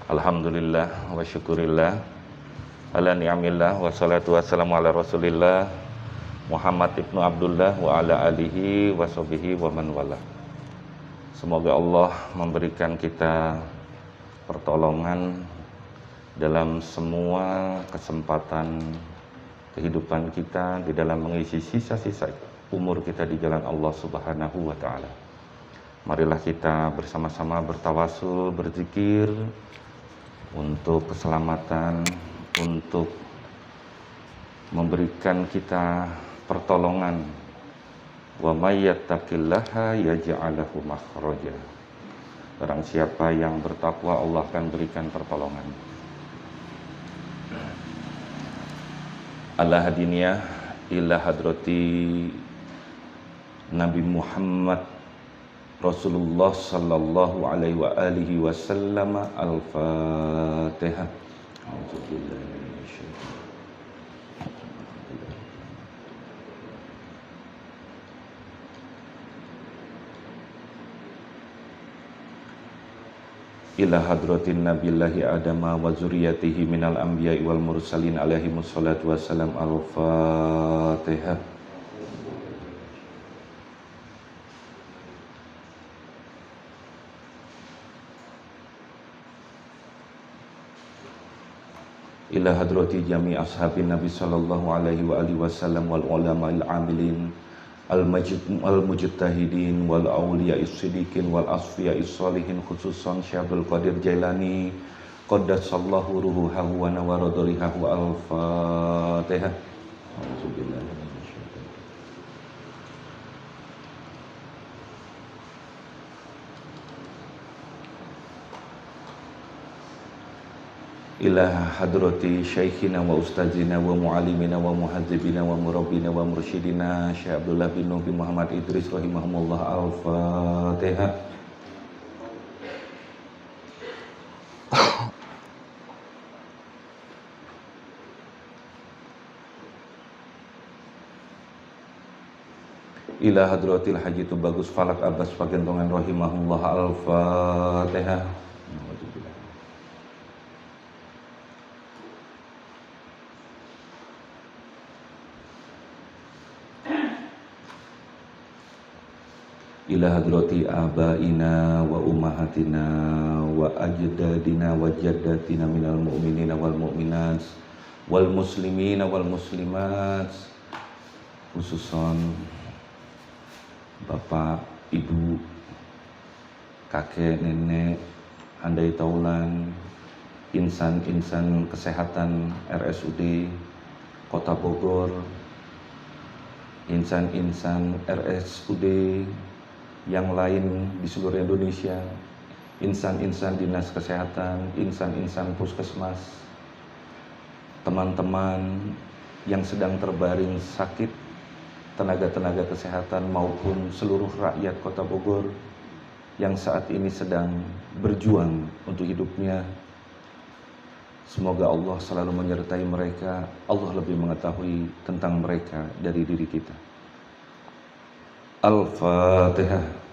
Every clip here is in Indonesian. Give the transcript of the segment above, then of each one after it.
Alhamdulillah wa syukurillah ala ni'amillah wa salatu wassalamu ala rasulillah Muhammad ibnu Abdullah wa ala alihi wa sahbihi wa man wala. Semoga Allah memberikan kita pertolongan dalam semua kesempatan kehidupan kita, di dalam mengisi sisa-sisa umur kita di jalan Allah Subhanahu wa ta'ala. Marilah kita bersama-sama bertawasul, berzikir untuk keselamatan, untuk memberikan kita pertolongan. Wa may yattaqillaha yaj'al lahu makhraja. Barang siapa yang bertakwa, Allah akan berikan pertolongan. Ala hadiniyah ila hadrati Nabi Muhammad Rasulullah sallallahu alaihi wa alihi wasallam. Al-Fatihah. Ila hadratin nabillahi adama wa zuriyatihi minal anbiya'i wal mursalin alaihi wassalatu wassalam. Al-Fatihah. Ila hadrati jami ashabin Nabi sallallahu alaihi wa alihi wasallam wal ulama'il amilin al-mujtahidin wal awliya'is siddiqin wal asfiya'is salihin, khususan Syaikhul Qadir Jailani qaddasallahu ruhahu wa nawara darihahu. Al-Fatihah. Auzubillahi ila hadrati syaikhina wa ustazina wa muallimina wa muhadzibina wa murabbina wa mursyidina Syekh Abdullah bin Nuh bin Muhammad Idris rahimahumullah. Al-Fatihah. Ila hadratil haji Tubagus Falak Abbas Pagentongan rahimahullah. Al-Fatihah. Ila hadrati abaina wa ummahatina wa ajdadina wa jaddatina minal mu'minina wal mu'minat wal muslimina wal muslimat, khususan bapak, ibu, kakek, nenek, handai taulan, insan-insan kesehatan RSUD Kota Bogor, insan-insan RSUD yang lain di seluruh Indonesia, insan-insan dinas kesehatan, insan-insan puskesmas, teman-teman yang sedang terbaring sakit, tenaga-tenaga kesehatan maupun seluruh rakyat Kota Bogor yang saat ini sedang berjuang untuk hidupnya. Semoga Allah selalu menyertai mereka. Allah lebih mengetahui tentang mereka dari diri kita. Al-Fatihah.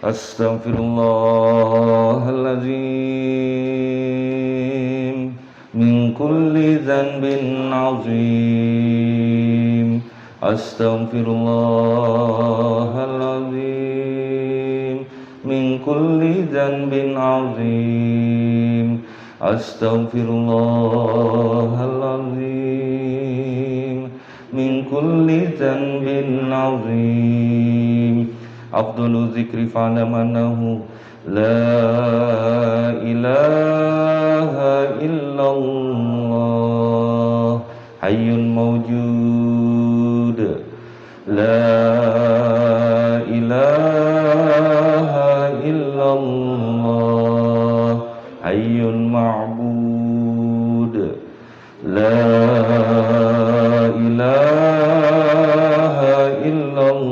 Astaghfirullahaladzim min kulli dhanbin azim. Astaghfirullahaladzim min kulli dhanbin azim. Astaghfirullahaladzim min kulli dhanbin azim. Afdalu dzikri fa'lamanahu la ilaha illallah hayyun mawjud, la ilaha illallah hayyun ma'bud, la ilaha illallah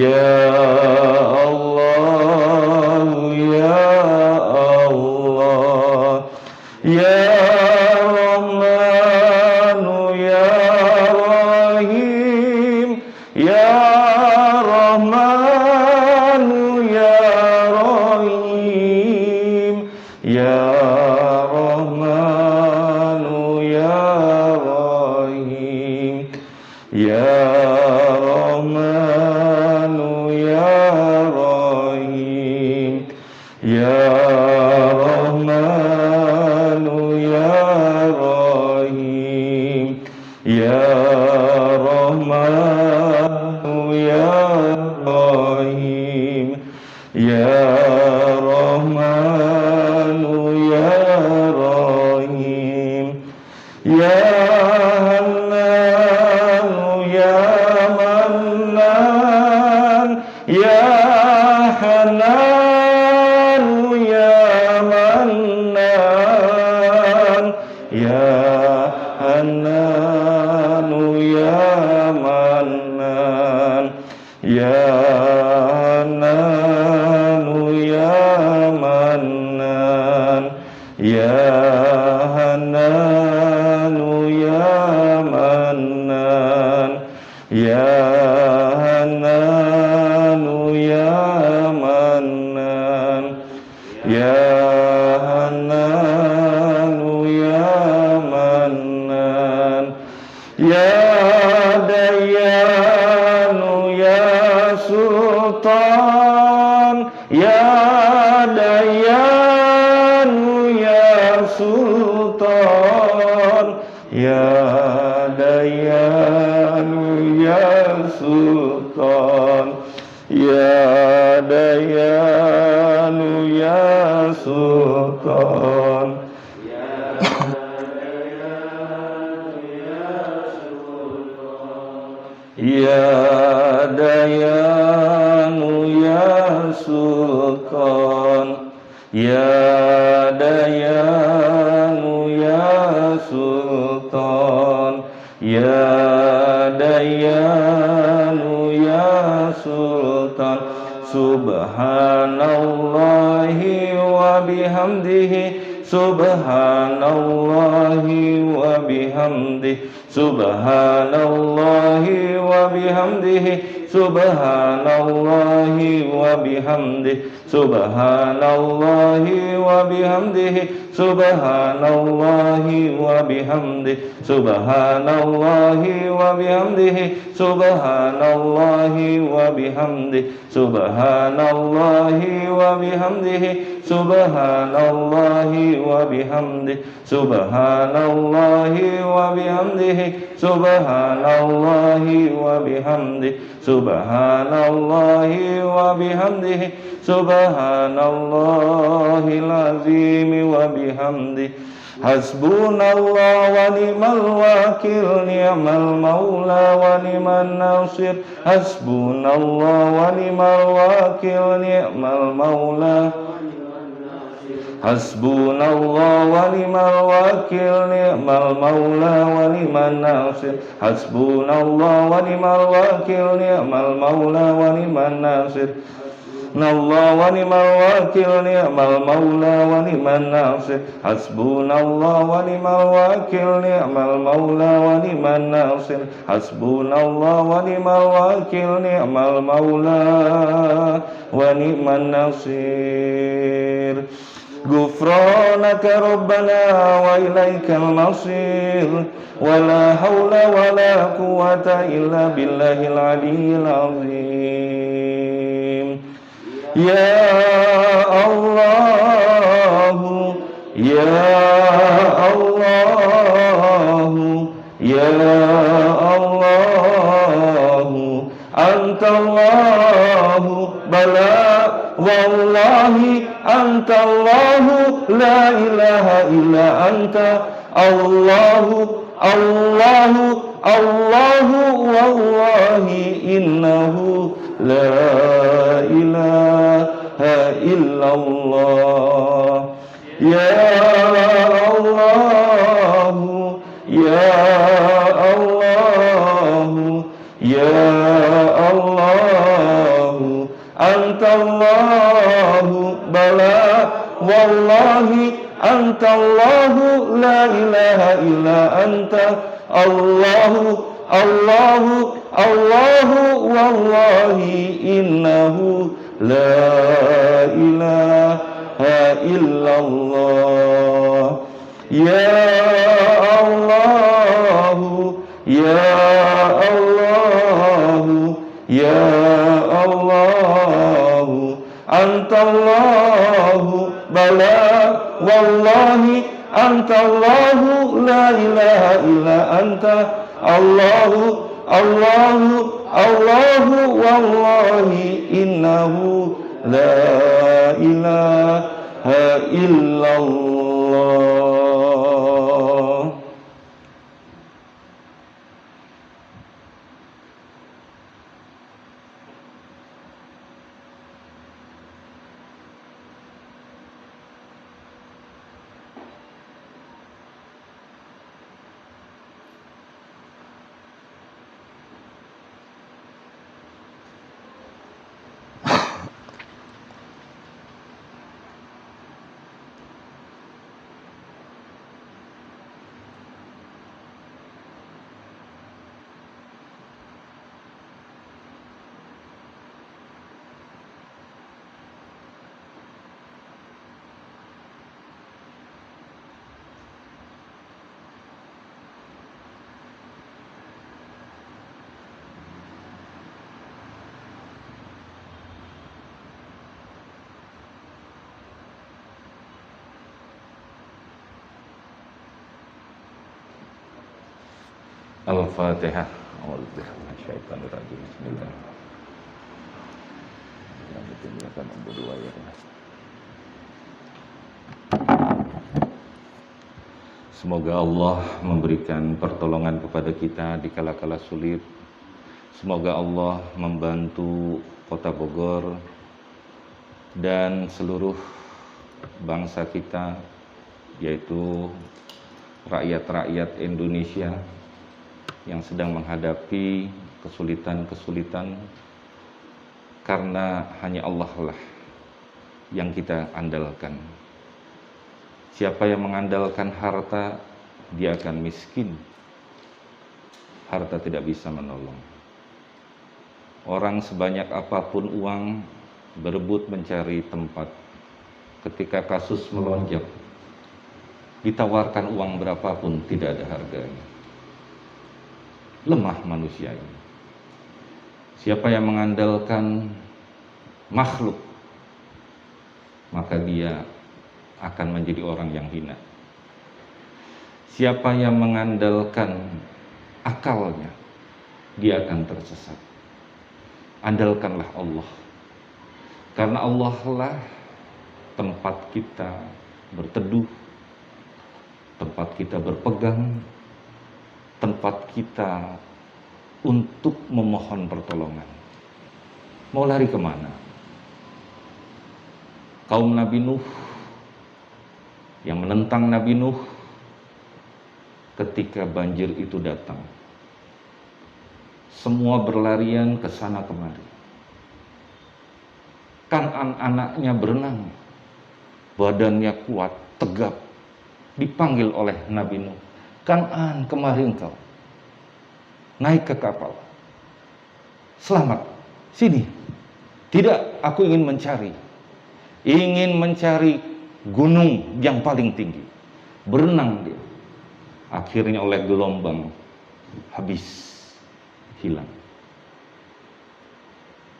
Ya Allah, Ya Allah, Ya Rahmanu Ya Rahim, Ya Rahmanu Ya Rahim, Ya Rahmanu Ya Rahim, Ya Rahmanu Ya Rahim, Ya Rahmanu Ya Rahim, Ya Rahmanu Ya Rahim, Ya Rahmanu Ya Rahim, Ya Hannanu Ya Mannan, Ya Hannanu Ya Mannan, Ya Hannanu Ya Mannan, Ya Hannanu Ya Mannan, Ya Hannanu Ya Mannan, Ya Hannanu Ya Mannan, Ya Hannanu Ya Mannan, Ya Dayanu Ya Sultan, Ya Dayanu Ya Sultan, Ya Dayanu Ya Sultan, Ya Dayanu Ya Sultan, Ya Dayanu Ya Sultan, Ya Dayanu Ya Sultan, Ya Dayanu Ya Sultan. Subhanallahi wa bihamdihi, Subhanallahi wa bihamdihi, Subhanallahi wa bihamdihi, Subhanallahi wa bihamdihi, Subhanallahi wa bihamdihi, Subhanallahi wa bihamdihi, Subhanallahi wa bihamdihi, Subhanallahi wa bihamdihi, Subhanallahi wa bihamdihi, Subhanallahi wa bihamdihi, Subhanallahi wa bihamdihi, Subhanallahi wa bihamdihi, Subhanallahi wa bihamdihi, Subhanallahil azim wa bihamdihi. Hasbunallah wa ni'mal wakil, ni'mal maula wa ni'man nasir. Hasbunallah wa ni'mal wakil, ni'mal maula. Hasbunallah wa ni'mal wakil, ni'mal maula wa ni'man nasir. Hasbunallah wa ni'mal wakil, ni'mal maula wa ni'man nasir. Hasbunallah wa ni'mal wakil, ni'mal maula wa ni'man nasir. Hasbunallah wa ni'mal wakil, ni'mal maula wa ni'man nasir. Hasbunallah wa ni'mal wakil, ni'mal maula wa ni'man nasir. Ghufranaka Rabbana wa ilaikal masir. Wa la hawla wa la quwwata illa billahil aliyyil azim. Ya Allah, Ya Allah, Ya Allah, Antallahu bala wallahi Antallahu la ilaha illa anta. Allahu Allahu Allahu wallahi innahu la ilaha illallah. Ya Allah, Ya Allah, Ya Allah, wallahi antallahu la ilaha illa anta. Allahu Allahu Allahu wallahi innahu la ilaha illallah. Ya Allahu ya Allahu ya Allahu antallahu bala wallahi antallahu la ilaha illa anta. Allahu Allahu Allahu wallahi innahu la ilaha illallah. Al-Fatihah. Bismillah. Semoga Allah memberikan pertolongan kepada kita di kala-kala sulit. Semoga Allah membantu Kota Bogor dan seluruh bangsa kita, yaitu rakyat-rakyat Indonesia yang sedang menghadapi kesulitan-kesulitan, karena hanya Allah lah yang kita andalkan. Siapa yang mengandalkan harta, dia akan miskin. Harta tidak bisa menolong. Orang sebanyak apapun uang berebut mencari tempat. Ketika kasus melonjak, ditawarkan uang berapapun tidak ada harganya. Lemah manusia ini. Siapa yang mengandalkan makhluk, maka dia akan menjadi orang yang hina. Siapa yang mengandalkan akalnya, dia akan tersesat. Andalkanlah Allah, karena Allah lah tempat kita berteduh, tempat kita berpegang, tempat kita untuk memohon pertolongan. Mau lari kemana? Kaum Nabi Nuh yang menentang Nabi Nuh ketika banjir itu datang, semua berlarian ke sana kemari. Kan'an anaknya berenang, badannya kuat, tegap, dipanggil oleh Nabi Nuh. Kan'an, kemari engkau, naik ke kapal, selamat, sini. Tidak, aku ingin mencari gunung yang paling tinggi. Berenang dia, akhirnya oleh gelombang habis, hilang.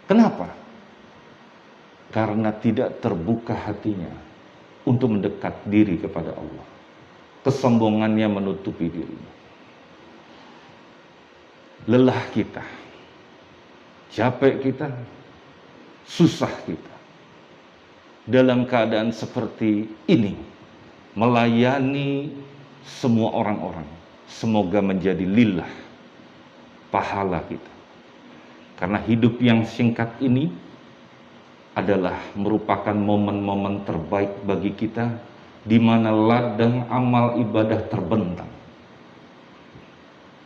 Kenapa? Karena tidak terbuka hatinya untuk mendekat diri kepada Allah. Kesombongannya menutupi dirinya. Lelah kita, capek kita, susah kita, dalam keadaan seperti ini, melayani semua orang-orang, semoga menjadi lillah pahala kita. Karena hidup yang singkat ini adalah merupakan momen-momen terbaik bagi kita, di mana ladang amal ibadah terbentang.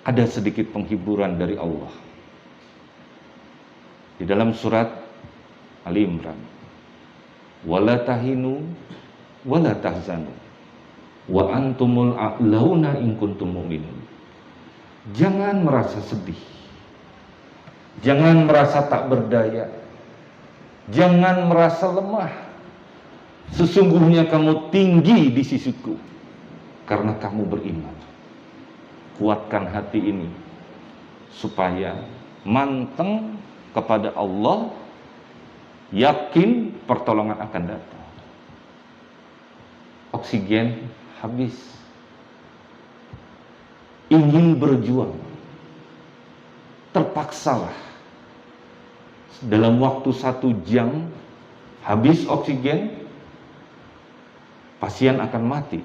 Ada sedikit penghiburan dari Allah. Di dalam surat Ali Imran, wala tahinu wala tahzanu wa antumul a'launa in kuntum mu'minin. Jangan merasa sedih, jangan merasa tak berdaya, jangan merasa lemah. Sesungguhnya kamu tinggi di sisiku karena kamu beriman. Kuatkan hati ini supaya manteng kepada Allah, yakin pertolongan akan datang. Oksigen habis, ingin berjuang, terpaksalah dalam waktu 1 jam habis oksigen, pasien akan mati.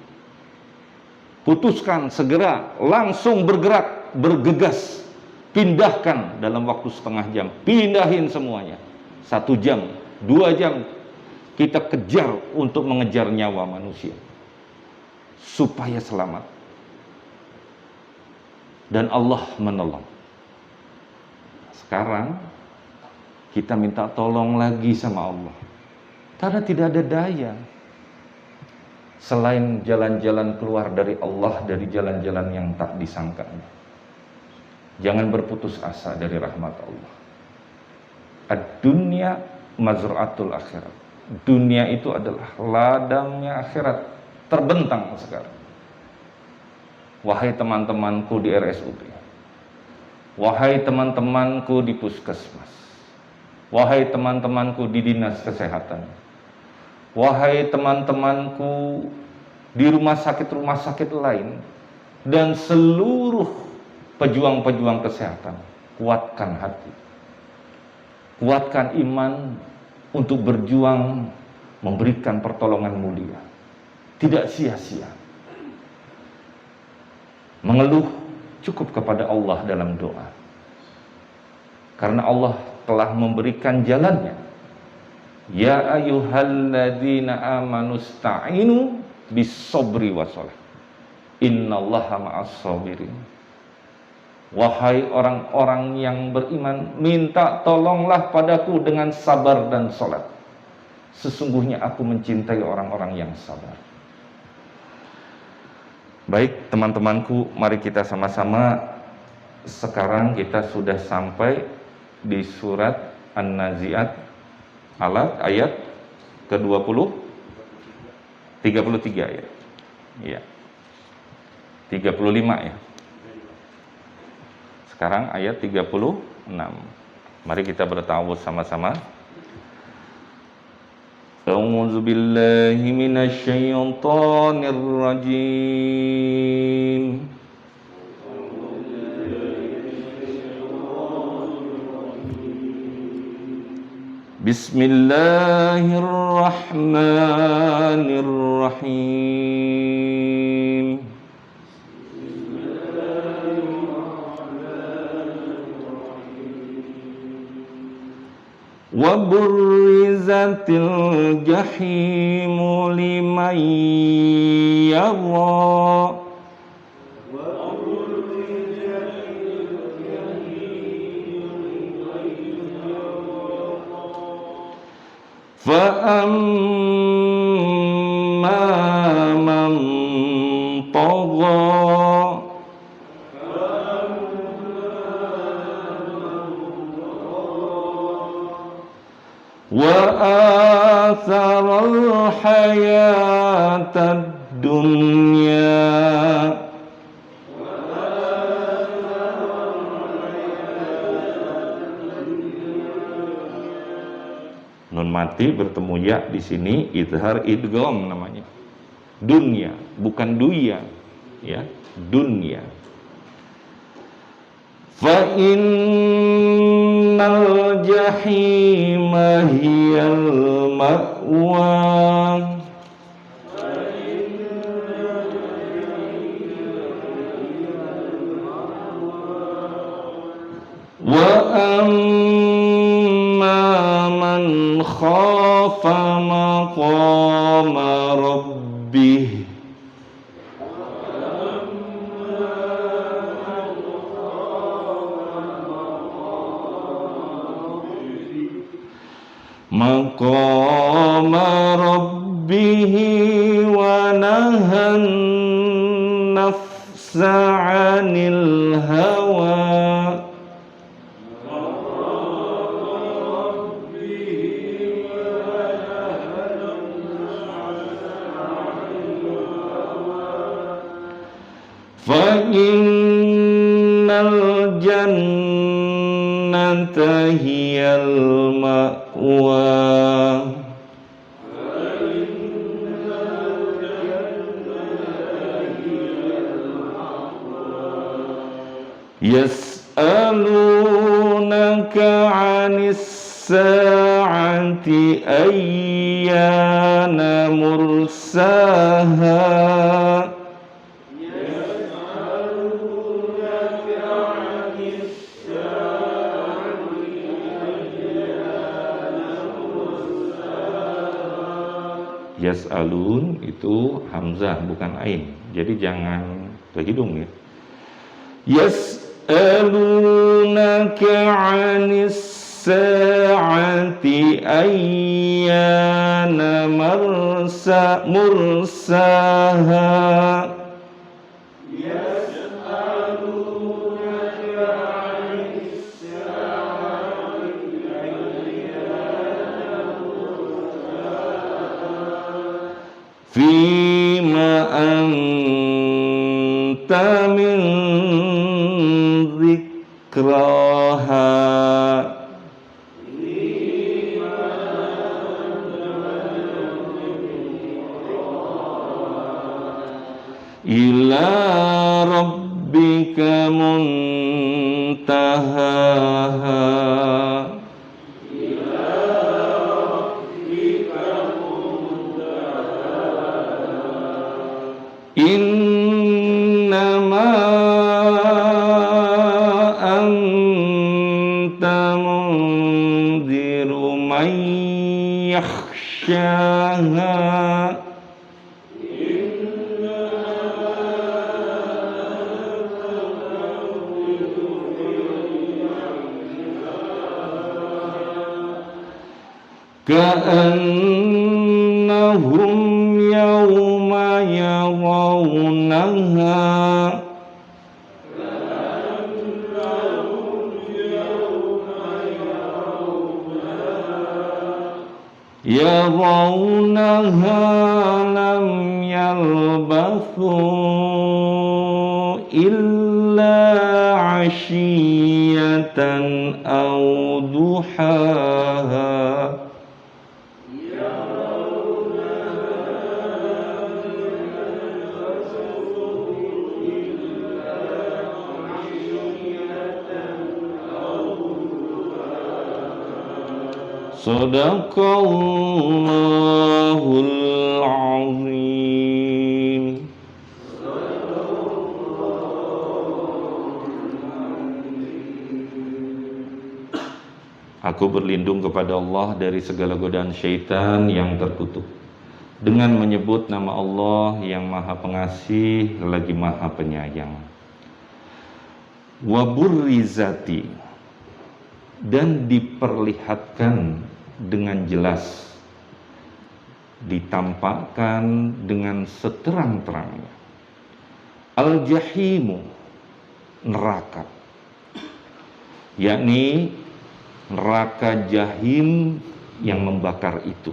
Putuskan segera, langsung bergerak, bergegas, pindahkan dalam waktu setengah jam, pindahin semuanya. 1 jam, 2 jam, kita kejar untuk mengejar nyawa manusia supaya selamat. Dan Allah menolong. Sekarang kita minta tolong lagi sama Allah, karena tidak ada daya selain jalan-jalan keluar dari Allah, dari jalan-jalan yang tak disangkanya. Jangan berputus asa dari rahmat Allah. Ad-dunya mazra'atul akhirat. Dunia itu adalah ladangnya akhirat, terbentang sekarang. Wahai teman-temanku di RSUD, wahai teman-temanku di puskesmas, wahai teman-temanku di dinas kesehatan, wahai teman-temanku di rumah sakit lain, dan seluruh pejuang-pejuang kesehatan, kuatkan hati, kuatkan iman untuk berjuang memberikan pertolongan mulia. Tidak sia-sia. Mengeluh cukup kepada Allah dalam doa, karena Allah telah memberikan jalannya. Ya ayyuhalladzina amanu sta'inu bis-sabri was-shalah. Innallaha ma'as-sabirin. Wahai orang-orang yang beriman, minta tolonglah padaku dengan sabar dan salat. Sesungguhnya aku mencintai orang-orang yang sabar. Baik teman-temanku, mari kita sama-sama. Sekarang kita sudah sampai di surat An-Nazi'at ayat ke-20 33 ya. Iya. 35 ya. Sekarang ayat 36. Mari kita bertawuz sama-sama. A'udzu billahi minasy syaithanir rajim. Bismillahirrahmanirrahim. Wa burrizatil jahimu liman yara. فَأَمَّا مَنْ طَغَى وَآثَرَ الْحَيَاةَ الدُّنْيَا nun mati bertemu ya di sini, idhar idgham namanya. Dunya, bukan duya, ya, dunya. Fa innal jahima hiyal ma'wa wa man khafa maqama rabbih rabbihi wa nahan nafsa 'anil hawa. Fa innal jannata hiyal ma'wa. Yas'alunaka 'anis sa'ati ayyana mursaha. Yas'alun itu hamzah bukan ain, jadi jangan ke hidung ya. Yas'alunaka 'anis sa'ati ayyana mursaha. Fima anta min dzikraha. Ila rabbika muntahaha. Innama anta munziru man yakhshaha. Ka'annahum yawma yarawnaha lam yalbathu illa 'ashiyatan aw duhaha. Sadaqallahul azim. Aku berlindung kepada Allah dari segala godaan syaitan yang terkutuk dengan menyebut nama Allah yang Maha Pengasih lagi Maha Penyayang. Wa burrizati, dan diperlihatkan dengan jelas, ditampakkan dengan seterang-terangnya, al-jahimu, neraka, yakni neraka jahim yang membakar itu,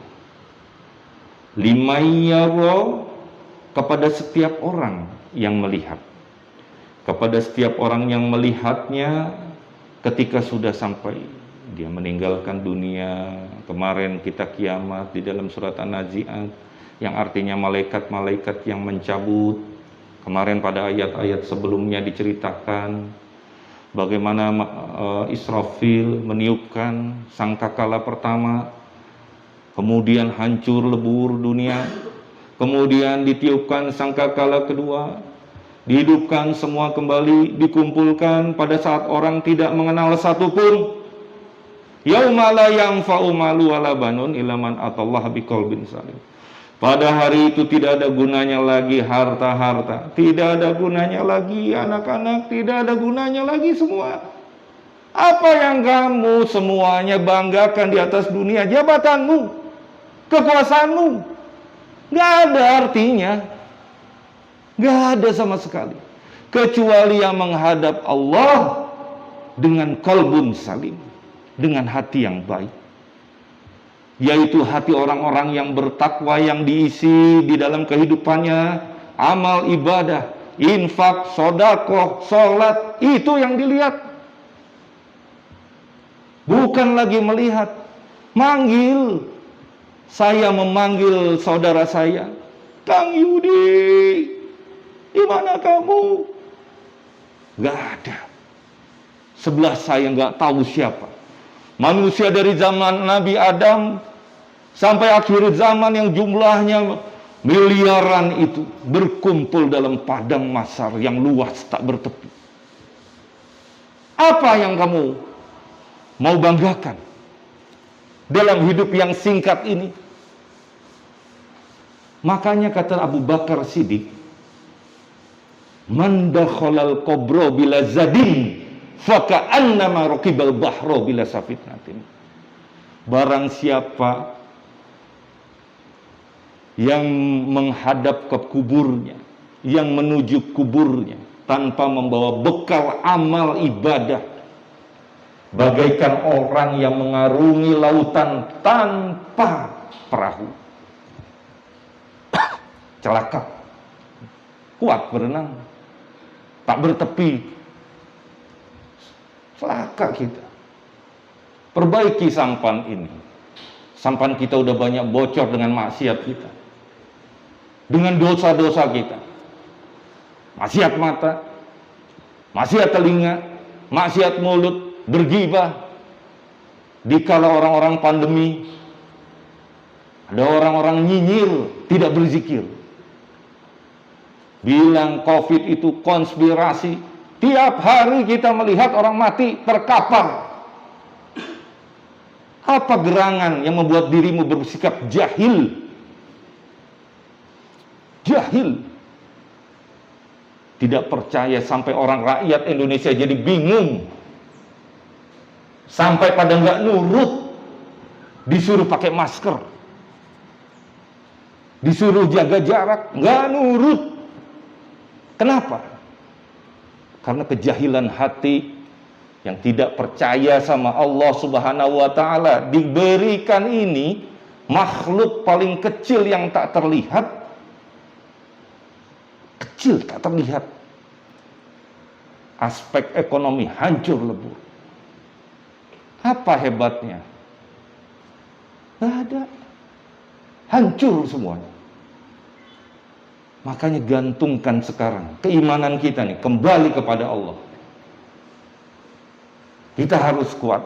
limayyaro, kepada setiap orang yang melihat, kepada setiap orang yang melihatnya ketika sudah sampai dia meninggalkan dunia. Kemarin kita kiamat di dalam surat An-Nazi'at yang artinya malaikat-malaikat yang mencabut. Kemarin pada ayat-ayat sebelumnya diceritakan bagaimana Israfil meniupkan sangkakala pertama, kemudian hancur lebur dunia, kemudian ditiupkan sangkakala kedua, dihidupkan semua kembali, dikumpulkan pada saat orang tidak mengenal satupun. Yauma la yanfa'u malu wala banun illa man atallaha biqalbin salim. Pada hari itu tidak ada gunanya lagi harta-harta, tidak ada gunanya lagi anak-anak, tidak ada gunanya lagi semua. Apa yang kamu semuanya banggakan di atas dunia? Jabatanmu, kekuasaanmu. Nggak ada artinya. Nggak ada sama sekali. Kecuali yang menghadap Allah dengan qalbun salim, dengan hati yang baik. Yaitu hati orang-orang yang bertakwa, yang diisi di dalam kehidupannya amal ibadah, infak, sedekah, sholat, itu yang dilihat. Bukan lagi melihat. Manggil. Saya memanggil saudara saya, Kang Yudi, di mana kamu? Gak ada. Sebelah saya gak tahu siapa. Manusia dari zaman Nabi Adam sampai akhir zaman yang jumlahnya miliaran itu berkumpul dalam padang mahsyar yang luas tak bertepi. Apa yang kamu mau banggakan dalam hidup yang singkat ini? Makanya kata Abu Bakar Siddiq, man dakhalal qabra bila zadin faka'annama raqibal bahra bila safinatin. Barang siapa yang menghadap ke kuburnya, yang menuju kuburnya tanpa membawa bekal amal ibadah, bagaikan orang yang mengarungi lautan tanpa perahu. Celaka. Kuat berenang, tak bertepi. Celaka kita. Perbaiki sampan ini. Sampan kita udah banyak bocor dengan maksiat kita, dengan dosa-dosa kita. Maksiat mata, maksiat telinga, maksiat mulut, bergibah. Dikala orang-orang pandemi, ada orang-orang nyinyir, tidak berzikir, bilang COVID itu konspirasi. Tiap hari kita melihat orang mati terkapar. Apa gerangan yang membuat dirimu bersikap jahil? Jahil. Tidak percaya sampai orang rakyat Indonesia jadi bingung. Sampai pada nggak nurut. Disuruh pakai masker, disuruh jaga jarak, nggak nurut. Kenapa? Karena kejahilan hati yang tidak percaya sama Allah Subhanahu wa ta'ala. Diberikan ini makhluk paling kecil yang tak terlihat, kecil tak terlihat, aspek ekonomi hancur lebur. Apa hebatnya? Nggak ada. Hancur semuanya. Makanya gantungkan sekarang keimanan kita nih kembali kepada Allah. Kita harus kuat.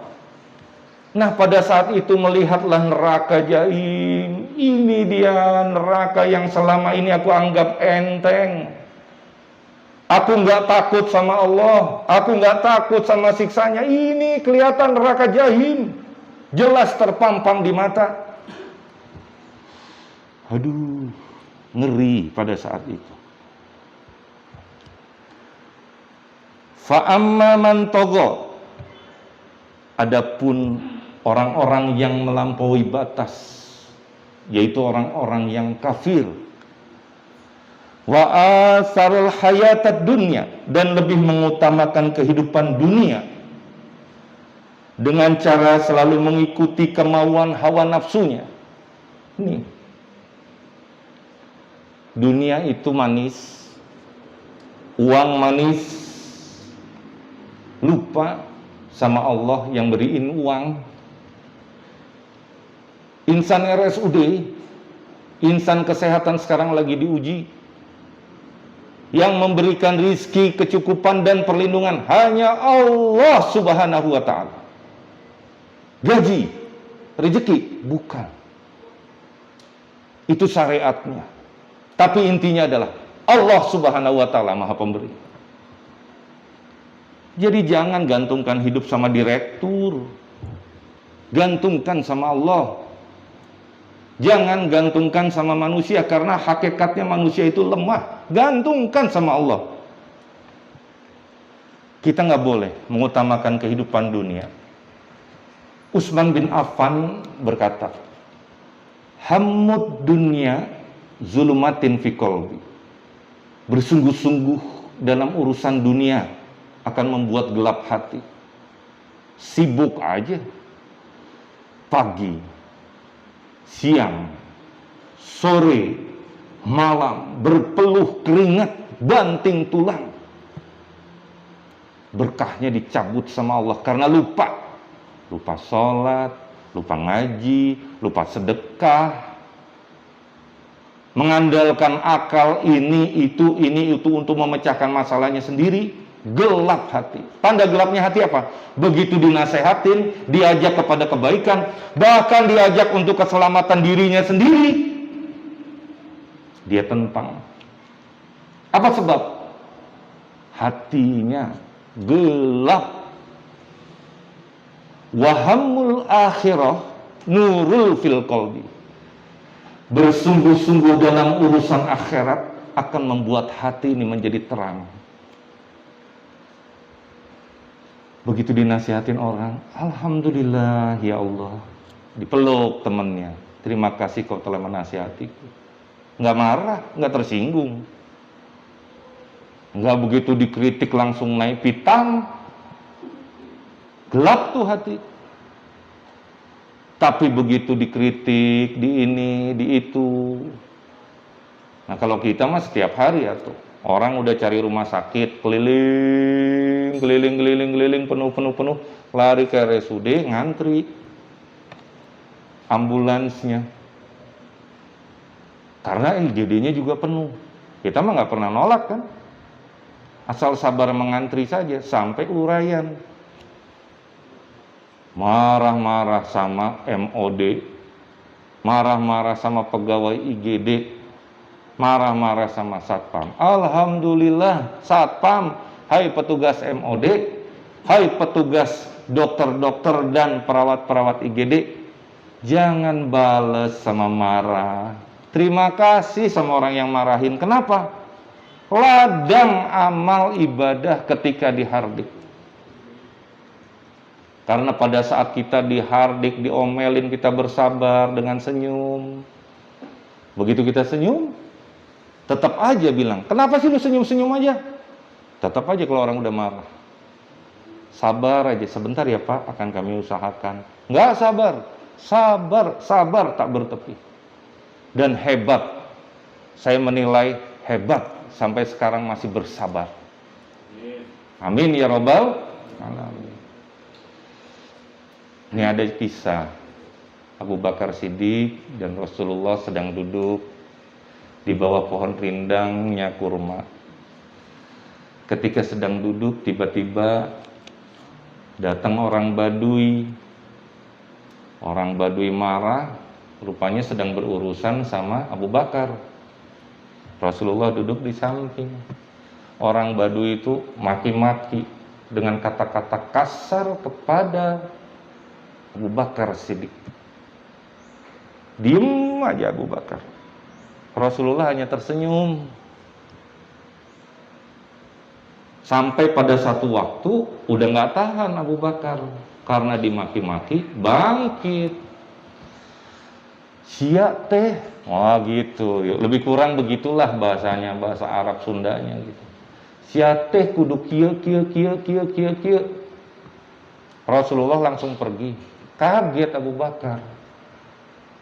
Nah, pada saat itu melihatlah neraka jahim. Ini dia neraka yang selama ini aku anggap enteng. Aku nggak takut sama Allah. Aku nggak takut sama siksanya. Ini kelihatan neraka jahim. Jelas terpampang di mata. Aduh, ngeri pada saat itu. Fa'amma man tagha. Adapun orang-orang yang melampaui batas, yaitu orang-orang yang kafir. Wa asarul hayatad dunya, dan lebih mengutamakan kehidupan dunia dengan cara selalu mengikuti kemauan hawa nafsunya. Nih, dunia itu manis, uang manis, lupa sama Allah yang beriin uang. Insan RSUD, insan kesehatan sekarang lagi diuji. Yang memberikan rizki, kecukupan dan perlindungan hanya Allah Subhanahu wa ta'ala. Gaji, rezeki, bukan. Itu syariatnya. Tapi intinya adalah Allah Subhanahu wa ta'ala Maha Pemberi. Jadi jangan gantungkan hidup sama direktur. Gantungkan sama Allah. Jangan gantungkan sama manusia, karena hakikatnya manusia itu lemah. Gantungkan sama Allah. Kita nggak boleh mengutamakan kehidupan dunia. Utsman bin Affan berkata, hammud dunya zulumatin fi qalbi. Bersungguh-sungguh dalam urusan dunia akan membuat gelap hati. Sibuk aja. Pagi, siang, sore, malam, berpeluh keringat, banting tulang. Berkahnya dicabut sama Allah karena lupa. Lupa sholat, lupa ngaji, lupa sedekah. Mengandalkan akal ini itu untuk memecahkan masalahnya sendiri. Gelap hati. Tanda gelapnya hati apa? Begitu dinasehatin, diajak kepada kebaikan, bahkan diajak untuk keselamatan dirinya sendiri, dia tentang. Apa sebab? Hatinya gelap. Wahamul akhirah nurul fil qalbi. Bersungguh-sungguh dalam urusan akhirat akan membuat hati ini menjadi terang. Begitu dinasihatin orang, alhamdulillah ya Allah, dipeluk temannya, terima kasih kau telah menasihatiku. Nggak marah, nggak tersinggung, nggak begitu dikritik langsung naik pitam. Gelap tuh hati. Tapi begitu dikritik, di ini, di itu. Nah kalau kita mah setiap hari ya tuh, orang udah cari rumah sakit, keliling, penuh, lari ke RSUD, ngantri ambulansnya. Karena IGD-nya juga penuh. Kita mah nggak pernah nolak kan? Asal sabar mengantri saja sampai uraian. Marah-marah sama MOD, marah-marah sama pegawai IGD, marah-marah sama satpam. Alhamdulillah satpam, hai petugas MOD, hai petugas dokter-dokter dan perawat-perawat IGD, jangan bales sama marah. Terima kasih sama orang yang marahin. Kenapa? Ladang amal ibadah ketika dihardik. Karena pada saat kita dihardik, diomelin, kita bersabar dengan senyum. Begitu kita senyum, tetap aja bilang, kenapa sih lu senyum-senyum aja? Tetap aja kalau orang udah marah. Sabar aja, sebentar ya Pak, akan kami usahakan. Nggak sabar tak bertepi. Dan hebat, saya menilai hebat, sampai sekarang masih bersabar. Amin ya Rabbal alamin. Ini ada kisah Abu Bakar Siddiq dan Rasulullah sedang duduk di bawah pohon rindangnya kurma. Ketika sedang duduk, tiba-tiba datang orang Badui. Orang Badui marah, rupanya sedang berurusan sama Abu Bakar. Rasulullah duduk di samping. Orang Badui itu maki-maki dengan kata-kata kasar kepada Abu Bakar Siddiq. Diem aja Abu Bakar. Rasulullah hanya tersenyum. Sampai pada satu waktu udah nggak tahan Abu Bakar karena dimaki-maki, bangkit. Siap teh, wah gitu. Lebih kurang begitulah bahasanya, bahasa Arab Sundanya gitu. Siap teh kudu kieu. Rasulullah langsung pergi. Kaget Abu Bakar.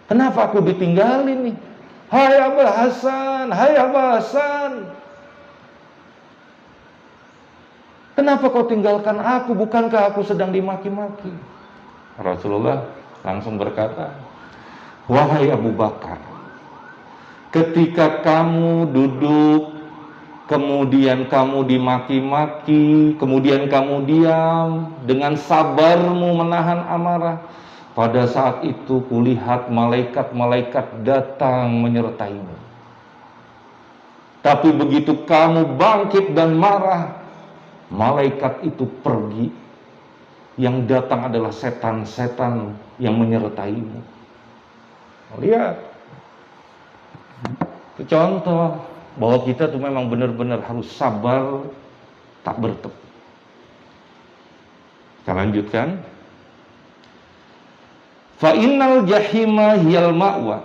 Kenapa aku ditinggalin nih? Hai Abu Hasan. Kenapa kau tinggalkan aku? Bukankah aku sedang dimaki-maki? Rasulullah langsung berkata, wahai Abu Bakar, ketika kamu duduk, kemudian kamu dimaki-maki, kemudian kamu diam, dengan sabarmu menahan amarah, pada saat itu kulihat malaikat-malaikat datang menyertaimu. Tapi begitu kamu bangkit dan marah, malaikat itu pergi. Yang datang adalah setan-setan yang menyertaimu. Lihat, itu contoh bahwa kita tuh memang benar-benar harus sabar, tak bertepi. Kita lanjutkan. Fa innal jahima hiyal ma'wa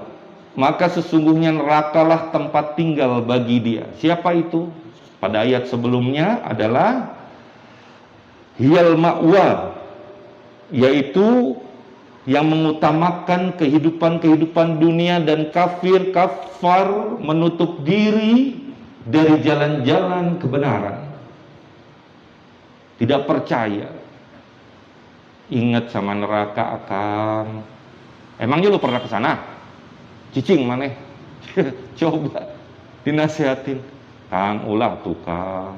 maka sesungguhnya nerakalah tempat tinggal bagi dia. Siapa itu? Pada ayat sebelumnya adalah hiyal ma'wa, yaitu yang mengutamakan kehidupan dunia dan kafar menutup diri dari jalan-jalan kebenaran, tidak percaya. Ingat sama neraka akan. Emangnya lu pernah ke sana? Cicing maneh. Coba dinasihatin. Kang ulah tukang.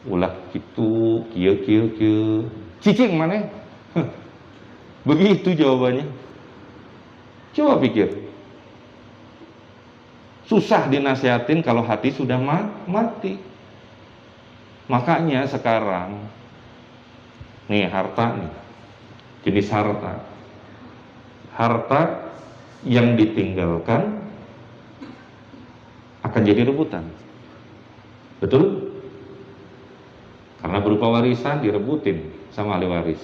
Ulah gitu, kieu. Cicing maneh. Begitu jawabannya. Coba pikir. Susah dinasihatin kalau hati sudah mati. Makanya sekarang nih harta nih. Jenis harta. Harta yang ditinggalkan akan jadi rebutan. Betul? Karena berupa warisan direbutin sama ahli waris.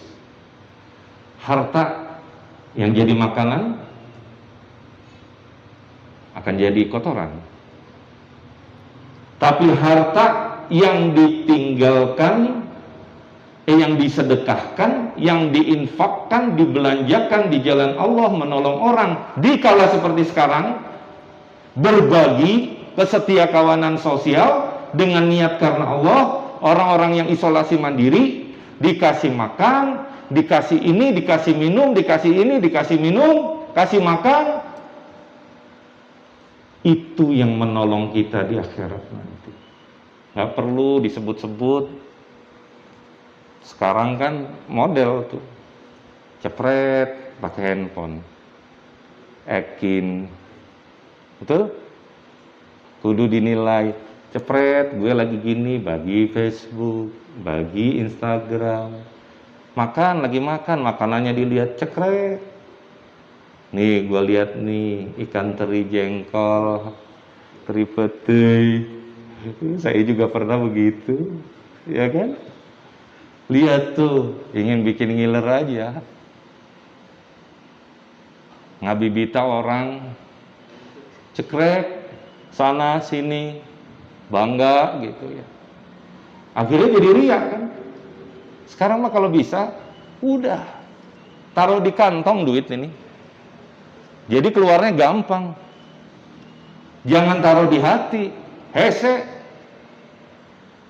Harta yang jadi makanan akan jadi kotoran. Tapi harta yang ditinggalkan, yang disedekahkan, yang diinfakkan, dibelanjakan di jalan Allah, menolong orang di kala seperti sekarang, berbagi kesetiakawanan sosial dengan niat karena Allah. Orang-orang yang isolasi mandiri dikasih makan, dikasih ini, dikasih minum, dikasih ini, dikasih minum, kasih makan. Itu yang menolong kita di akhirat nanti. Gak perlu disebut-sebut. Sekarang kan model tuh, cepret pakai handphone, ekin, betul? Kudu dinilai, cepret gue lagi gini, bagi Facebook, bagi Instagram, lagi makan, makanannya dilihat, cepret. Nih gue lihat nih ikan teri jengkol, teri pete, saya juga pernah begitu, ya kan? Lihat tuh, ingin bikin ngiler aja. Ngabibita orang, cekrek, sana sini, bangga gitu ya. Akhirnya jadi riak kan. Sekarang mah kalau bisa, udah taruh di kantong duit ini. Jadi keluarnya gampang. Jangan taruh di hati, hese.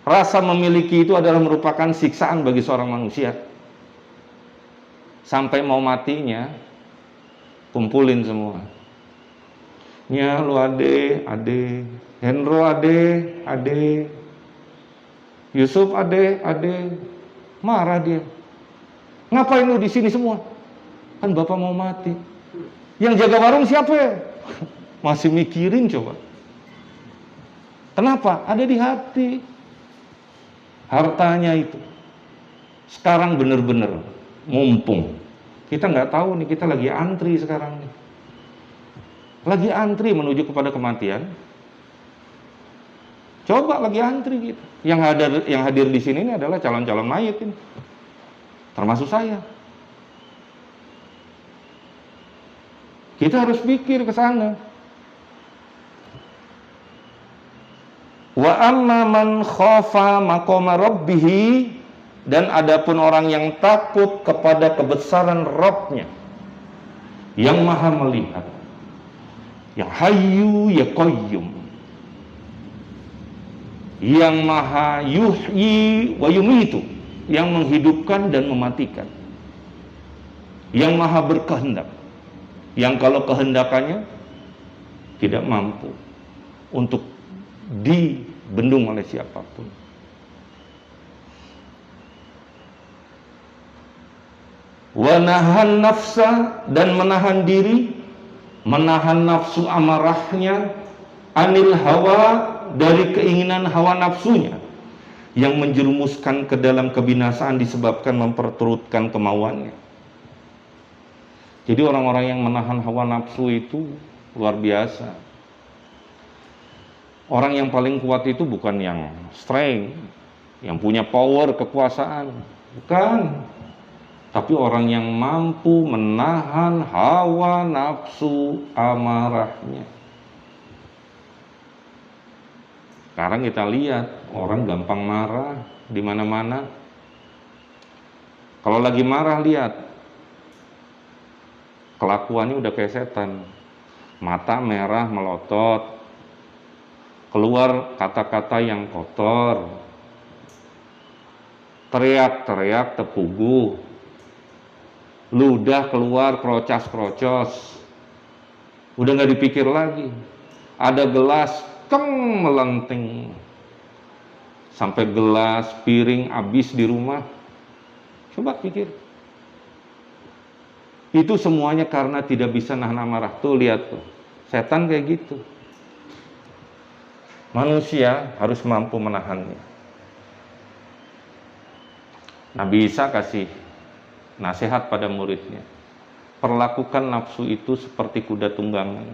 Rasa memiliki itu adalah merupakan siksaan bagi seorang manusia. Sampai mau matinya, kumpulin semua. Nya lu ade, Hendro ade, Yusuf ade, marah dia. Ngapain lu di sini semua? Kan bapak mau mati. Yang jaga warung siapa ya? Masih mikirin coba. Kenapa? Ada di hati. Hartanya itu sekarang bener-bener mumpung. Kita nggak tahu nih, kita lagi antri sekarang nih. Lagi antri menuju kepada kematian. Coba lagi antri gitu. Yang hadir di sini ini adalah calon-calon mayit ini. Termasuk saya. Kita harus pikir ke sana. Wa amma man khafa maqama rabbih, dan adapun orang yang takut kepada kebesaran Rabb-nya yang maha melihat, yang hayyu ya qayyum, yang maha yuhyi wa yumitu, yang menghidupkan dan mematikan, yang maha berkehendak, yang kalau kehendakannya tidak mampu untuk dibendung oleh siapapun. Wa nahan nafsa, dan menahan diri, menahan nafsu amarahnya, anil hawa, dari keinginan hawa nafsunya yang menjerumuskan ke dalam kebinasaan disebabkan memperturutkan kemauannya. Jadi orang-orang yang menahan hawa nafsu itu luar biasa. Orang yang paling kuat itu bukan yang strength, yang punya power, kekuasaan. Bukan. Tapi orang yang mampu menahan hawa nafsu amarahnya. Sekarang kita lihat orang gampang marah di mana-mana. Kalau lagi marah lihat kelakuannya udah kayak setan. Mata merah melotot. Keluar kata-kata yang kotor. Teriak-teriak tepuguh. Ludah keluar krocas-krocos. Udah nggak dipikir lagi. Ada gelas melenting. Sampai gelas, piring habis di rumah. Coba pikir. Itu semuanya karena tidak bisa nahan amarah. Tuh lihat tuh. Setan kayak gitu. Manusia harus mampu menahannya. Nabi Isa kasih nasihat pada muridnya. Perlakukan nafsu itu seperti kuda tunggangan.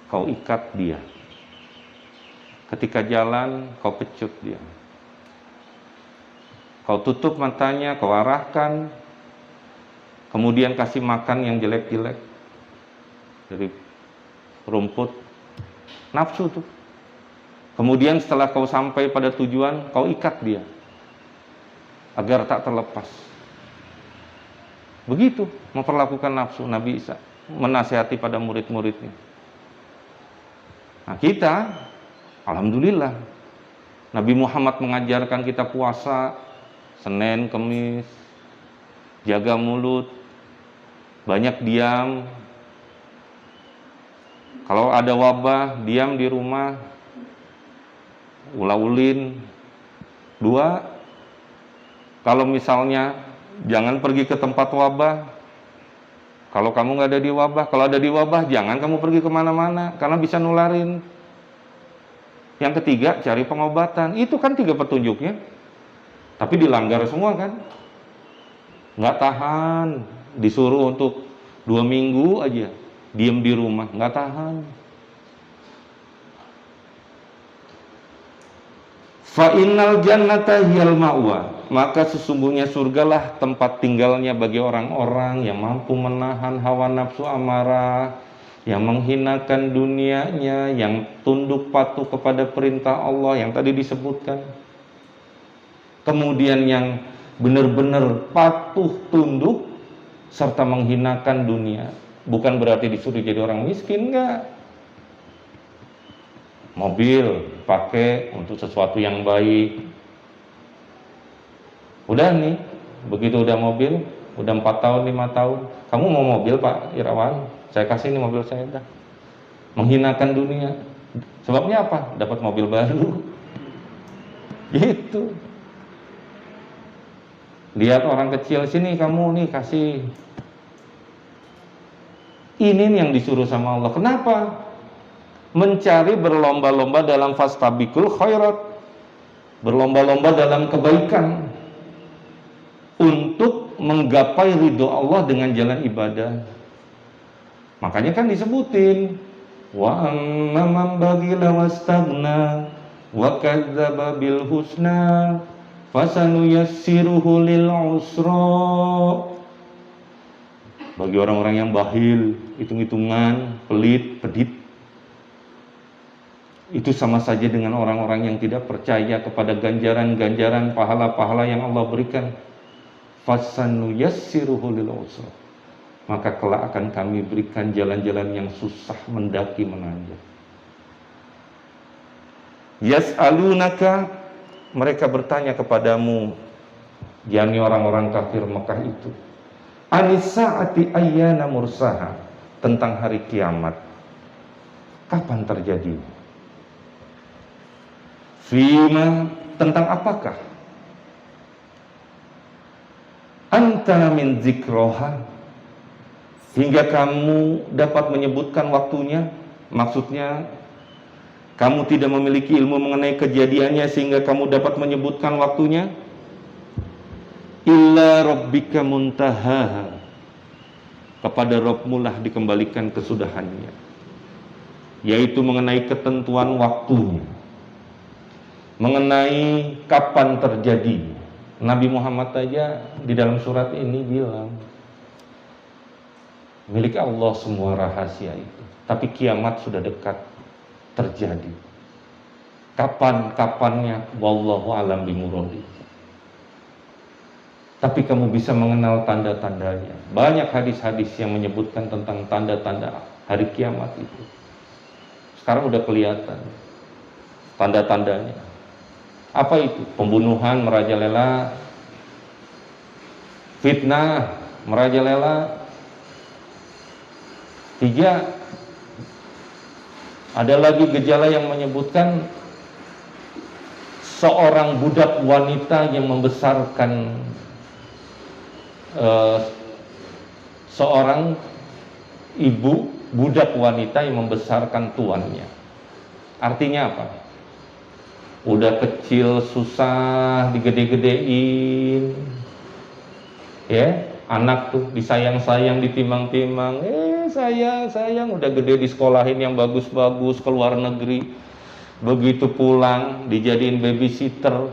Kau ikat dia. Ketika jalan, kau pecut dia. Kau tutup matanya, kau arahkan. Kemudian kasih makan yang jelek-jelek. Dari rumput. Nafsu tuh. Kemudian setelah kau sampai pada tujuan, kau ikat dia. Agar tak terlepas. Begitu memperlakukan nafsu Nabi Isa. Menasihati pada murid-muridnya. Nah kita, alhamdulillah, Nabi Muhammad mengajarkan kita puasa Senin, Kemis, jaga mulut, banyak diam. Kalau ada wabah, diam di rumah, ula-ulin. 2, kalau misalnya jangan pergi ke tempat wabah. Kalau kamu nggak ada di wabah, kalau ada di wabah, jangan kamu pergi kemana-mana, karena bisa nularin. Yang ketiga, cari pengobatan. Itu kan 3 petunjuknya. Tapi dilanggar semua kan. Nggak tahan. Disuruh untuk 2 minggu aja. Diam di rumah. Nggak tahan. Fa'innal jannata hiyal ma'wa. Maka sesungguhnya surgalah tempat tinggalnya bagi orang-orang yang mampu menahan hawa nafsu amarah, yang menghinakan dunianya, yang tunduk patuh kepada perintah Allah yang tadi disebutkan. Kemudian yang benar-benar patuh tunduk serta menghinakan dunia. Bukan berarti disuruh jadi orang miskin, enggak. Mobil pakai untuk sesuatu yang baik. Udah nih, begitu udah mobil, udah 4 tahun, 5 tahun. Kamu mau mobil Pak Irawan? Saya kasih ini mobil saya dah. Menghinakan dunia. Sebabnya apa? Dapat mobil baru. Gitu. Lihat orang kecil, sini kamu nih kasih. Ini yang disuruh sama Allah. Kenapa? Mencari berlomba-lomba dalam fastabikul khairat. Berlomba-lomba dalam kebaikan. Untuk menggapai ridho Allah dengan jalan ibadah. Makanya kan disebutin wa amman bagila wastagna wa kadzdzaba bil husna fasanuyassiruhu lil usra. Bagi orang-orang yang bakhil, hitung-hitungan, pelit, pedit, itu sama saja dengan orang-orang yang tidak percaya kepada ganjaran-ganjaran pahala-pahala yang Allah berikan. Fasanuyassiruhu lil usra. Maka kelak akan kami berikan jalan-jalan yang susah mendaki menanjak. Yas'alunaka, mereka bertanya kepadamu, yakni orang-orang kafir Mekah itu, anis-sa'ati ayyana mursaha, tentang hari kiamat. Kapan terjadi? Fima, tentang apakah? Anta min zikroha, hingga kamu dapat menyebutkan waktunya. Maksudnya kamu tidak memiliki ilmu mengenai kejadiannya sehingga kamu dapat menyebutkan waktunya. Illa rabbika muntahaha, kepada Rabbmu lah dikembalikan kesudahannya, yaitu mengenai ketentuan waktunya, mengenai kapan terjadi. Nabi Muhammad aja di dalam surat ini bilang, milik Allah semua rahasia itu. Tapi kiamat sudah dekat terjadi. Kapan-kapannya, wallahu alam bimuradi. Tapi kamu bisa mengenal tanda-tandanya. Banyak hadis-hadis yang menyebutkan tentang tanda-tanda hari kiamat itu. Sekarang udah kelihatan tanda-tandanya. Apa itu? Pembunuhan merajalela, fitnah merajalela. 3, ada lagi gejala yang menyebutkan seorang budak wanita yang membesarkan seorang ibu budak wanita yang membesarkan tuannya. Artinya apa? Udah kecil susah digede-gedein, ya, anak tuh disayang-sayang, ditimbang-timbang, sayang, udah gede di sekolahin yang bagus-bagus, ke luar negeri. Begitu pulang dijadiin babysitter,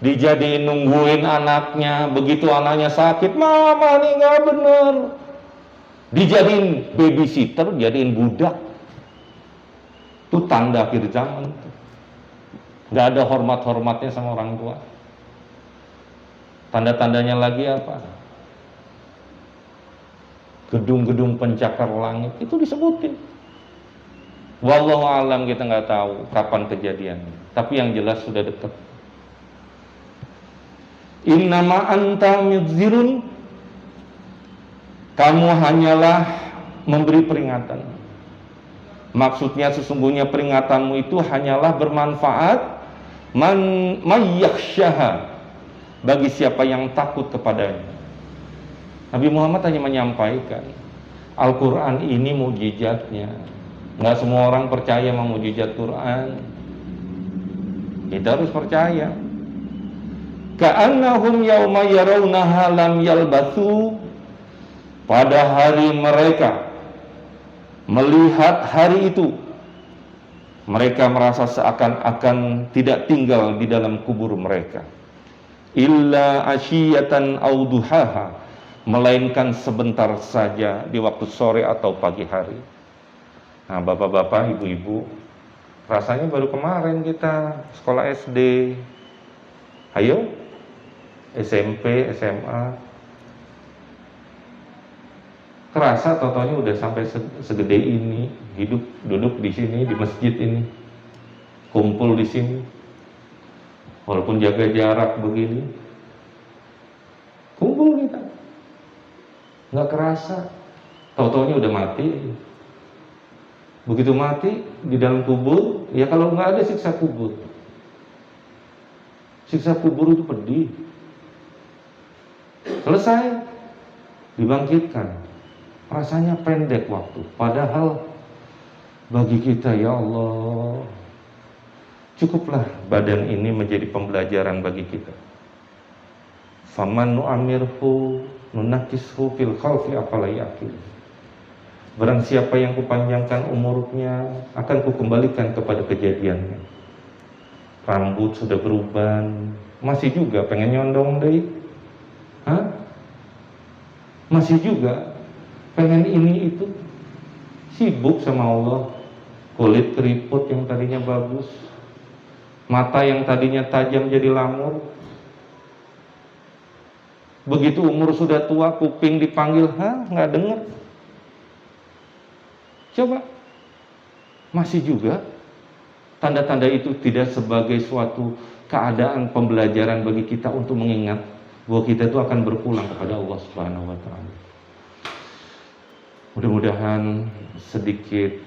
dijadiin nungguin anaknya. Begitu anaknya sakit, mama nih nggak bener, dijadiin babysitter, jadiin budak. Itu tanda akhir zaman. Nggak ada hormat-hormatnya sama orang tua. Tanda-tandanya lagi apa? Gedung-gedung pencakar langit itu disebutin. Wallahu alam, kita nggak tahu kapan kejadiannya. Tapi yang jelas sudah dekat. Innama anta mudzirun, kamu hanyalah memberi peringatan. Maksudnya sesungguhnya peringatanmu itu hanyalah bermanfaat mayyakhsyaha, bagi siapa yang takut kepadanya. Nabi Muhammad hanya menyampaikan Al-Quran ini mukjizatnya. Nggak semua orang percaya sama mukjizat Quran. Kita harus percaya. Ka'annahum yauma yarawnaha lam yalbathu, pada hari mereka melihat hari itu, mereka merasa seakan-akan tidak tinggal di dalam kubur mereka. Illa asyiyatan aw duhaha, melainkan sebentar saja di waktu sore atau pagi hari. Nah, bapak-bapak, ibu-ibu, rasanya baru kemarin kita sekolah SD. Ayo, SMP, SMA. Kerasa totonya udah sampai segede ini, duduk di sini, di masjid ini, kumpul di sini. Walaupun jaga jarak begini, kumpul kita. Nggak kerasa, totonya udah mati. Begitu mati di dalam kubur, ya kalau nggak ada siksa kubur. Siksa kubur itu pedih. Selesai, dibangkitkan. Rasanya pendek waktu. Padahal bagi kita, ya Allah, cukuplah badan ini menjadi pembelajaran bagi kita. Faman nu'amirhu nunakishu fil khalqi afala yaqil. Barang siapa yang kupanjangkan umurnya, akan kukembalikan kepada kejadiannya. Rambut sudah beruban, masih juga pengen nyondong deh. Masih juga pengen ini itu. Sibuk sama Allah. Kulit keriput yang tadinya bagus, mata yang tadinya tajam jadi lamur. Begitu umur sudah tua, kuping dipanggil, nggak dengar. Coba, masih juga tanda-tanda itu tidak sebagai suatu keadaan pembelajaran bagi kita untuk mengingat bahwa kita itu akan berpulang kepada Allah Subhanahu wa Ta'ala. Mudah-mudahan sedikit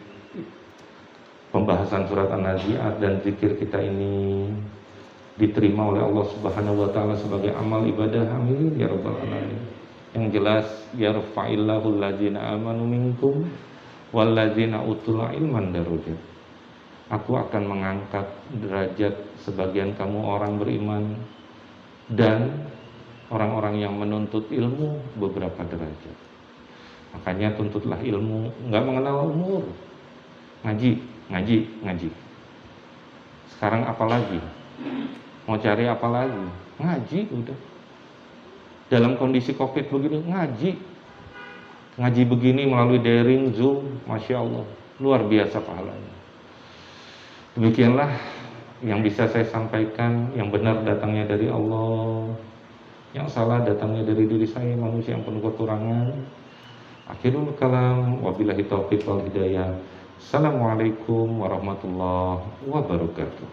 pembahasan surat An-Nazi'at dan zikir kita ini diterima oleh Allah Subhanahu wa Ta'ala sebagai amal ibadah. Amin ya rabbal alamin. Yang jelas, yarfa'illahu allazina amanu minkum wallazina utul ilman darajat. Aku akan mengangkat derajat sebagian kamu orang beriman dan orang-orang yang menuntut ilmu beberapa derajat. Makanya tuntutlah ilmu, nggak mengenal umur. Ngaji. Sekarang apa lagi? Mau cari apa lagi? Ngaji udah. Dalam kondisi Covid begini ngaji begini melalui daring Zoom, Masya Allah, luar biasa pahalanya. Demikianlah yang bisa saya sampaikan. Yang benar datangnya dari Allah, yang salah datangnya dari diri saya, manusia yang penuh kekurangan. Akhirul kalam, wabillahi taufiq wal hidayah. Assalamualaikum warahmatullahi wabarakatuh.